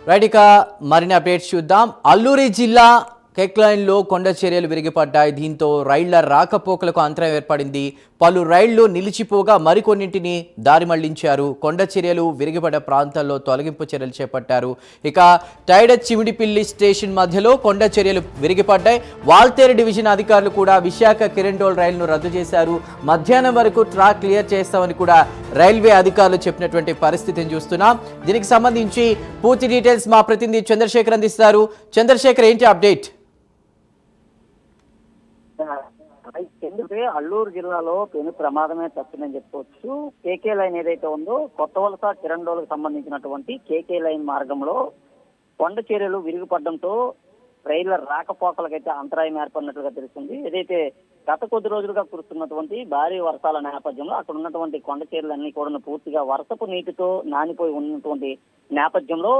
Right ఇక మరిన్ని updates చూద్దాం. అల్లూరి జిల్లా కేక్లైన్లో కొండ చర్యలు విరిగిపడ్డాయి. దీంతో రైళ్ల రాకపోకలకు అంతరం ఏర్పడింది. పలు రైళ్లు నిలిచిపోగా మరికొన్నింటిని దారి మళ్లించారు. కొండ చర్యలు విరిగిపడ్డ ప్రాంతాల్లో తొలగింపు చర్యలు చేపట్టారు. ఇక టైడచ్ చిమిడిపిల్లి స్టేషన్ మధ్యలో కొండ చర్యలు విరిగిపడ్డాయి. వాల్తేరు డివిజన్ అధికారులు కూడా విశాఖ కిరణ్డోల్ రైలును రద్దు చేశారు. మధ్యాహ్నం వరకు ట్రాక్ క్లియర్ చేస్తామని కూడా రైల్వే అధికారులు చెప్పినటువంటి పరిస్థితిని చూస్తున్నాం. దీనికి సంబంధించి పూర్తి డీటెయిల్స్ మా ప్రతినిధి చంద్రశేఖర్ అందిస్తారు. చంద్రశేఖర్, ఏంటి అప్డేట్? ఎందుకంటే అల్లూరు జిల్లాలో పెను ప్రమాదమే తప్పిందని చెప్పుకోవచ్చు. కేకే లైన్ ఏదైతే ఉందో కొత్త వలస కిరణ్డోలకు సంబంధించినటువంటి కేకే లైన్ మార్గంలో కొండ చర్యలు విరిగిపడడంతో రైళ్ల రాకపోకలకైతే అంతరాయం ఏర్పడినట్లుగా తెలుస్తుంది. ఏదైతే గత కొద్ది రోజులుగా కురుస్తున్నటువంటి భారీ వర్షాల నేపథ్యంలో అక్కడ ఉన్నటువంటి కొండ చర్యలన్నీ కూడా పూర్తిగా వర్షపు నీటితో నానిపోయి ఉన్నటువంటి నేపథ్యంలో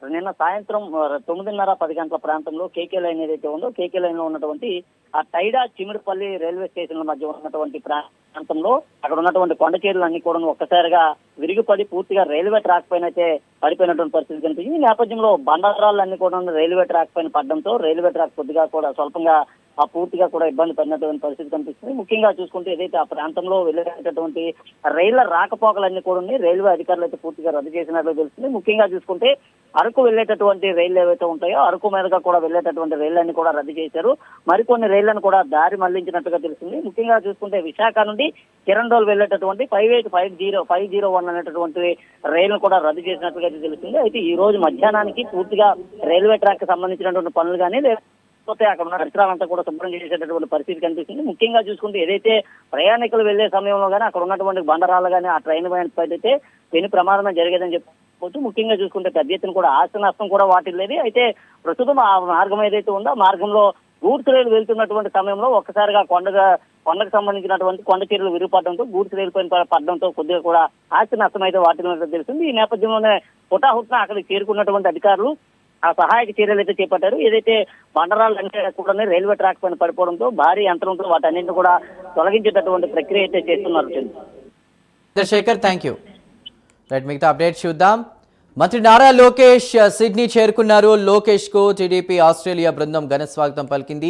నిన్న సాయంత్రం 9:30-10 గంటల ప్రాంతంలో కేకే లైన్ ఏదైతే ఉందో కేకే లైన్ లో ఉన్నటువంటి ఆ టైడా చిమిడిపల్లి రైల్వే స్టేషన్ల మధ్య ఉన్నటువంటి ప్రాంతంలో అక్కడ ఉన్నటువంటి కొండ చర్యలు అన్ని కూడా ఒక్కసారిగా విరిగిపడి పూర్తిగా రైల్వే ట్రాక్ పైన అయితే పడిపోయినటువంటి పరిస్థితి కనిపించింది. ఈ నేపథ్యంలో బండరాలన్నీ కూడా రైల్వే ట్రాక్ పైన పడడంతో రైల్వే ట్రాక్ కొద్దిగా కూడా స్వల్పంగా పూర్తిగా కూడా ఇబ్బంది పడినటువంటి పరిస్థితి కనిపిస్తుంది. ముఖ్యంగా చూసుకుంటే ఏదైతే ఆ ప్రాంతంలో వెళ్ళేటటువంటి రైళ్ల రాకపోకలన్నీ కూడా రైల్వే అధికారులు అయితే పూర్తిగా రద్దు చేసినట్లు తెలుస్తుంది. ముఖ్యంగా చూసుకుంటే అరకు వెళ్ళేటటువంటి రైళ్లు ఏవైతే ఉంటాయో అరకు మీదుగా కూడా వెళ్ళేటటువంటి రైళ్లన్నీ కూడా రద్దు చేశారు. మరికొన్ని రైళ్లను కూడా దారి మళ్లించినట్టుగా తెలుస్తుంది. ముఖ్యంగా చూసుకుంటే విశాఖ నుండి కిరణ్డోల్ వెళ్ళేటటువంటి 5850 అనేటటువంటి రైళ్లను కూడా రద్దు చేసినట్టుగా అయితే తెలుస్తుంది. అయితే ఈ రోజు మధ్యాహ్నానికి పూర్తిగా రైల్వే ట్రాక్ కి సంబంధించినటువంటి పనులు కానీ లేకపోతే అక్కడ ఉన్న పరిసరాలంతా కూడా శుభ్రం చేసేటటువంటి పరిస్థితి కనిపిస్తుంది. ముఖ్యంగా చూసుకుంటే ఏదైతే ప్రయాణికులు వెళ్లే సమయంలో కానీ అక్కడ ఉన్నటువంటి బండరాలు కానీ ఆ ట్రైన్ అయితే పెను ప్రమాదమే జరిగేదని చెప్పుకోవచ్చు. ముఖ్యంగా చూసుకుంటే పెద్ద ఎత్తున కూడా ఆస్తి నష్టం కూడా వాటిల్లేదు. అయితే ప్రస్తుతం ఆ మార్గం ఏదైతే ఉందో ఆ మార్గంలో గూడ్స్ రైలు వెళ్తున్నటువంటి సమయంలో ఒక్కసారిగా కొండకు సంబంధించినటువంటి కొండ చర్యలు విరిగిపడడంతో గూడ్స్ రైలు పైన పడడంతో కొద్దిగా కూడా ఆస్తి నష్టం అయితే వాటిల్లినట్టు తెలిసింది. ఈ నేపథ్యంలోనే హుటాహుట్న అక్కడికి చేరుకున్నటువంటి అధికారులు ఆ సహాయక చర్యలు అయితే చేపట్టారు. ఏదైతే బండరాలు అంటే కూడా రైల్వే ట్రాక్ పైన పడిపోవడంతో భారీ యంత్రంతో వాటన్నింటిని కూడా తొలగించేటటువంటి ప్రక్రియ అయితే చేస్తున్నారు. Chandrashekar, thank you. రైట్, మిగతా అప్డేట్స్ చూద్దాం. మంత్రి నారా లోకేష్ సిడ్నీ చేరుకున్నారు. లోకేష్ కు టీడీపీ ఆస్ట్రేలియా బృందం ఘన స్వాగతం పలికింది.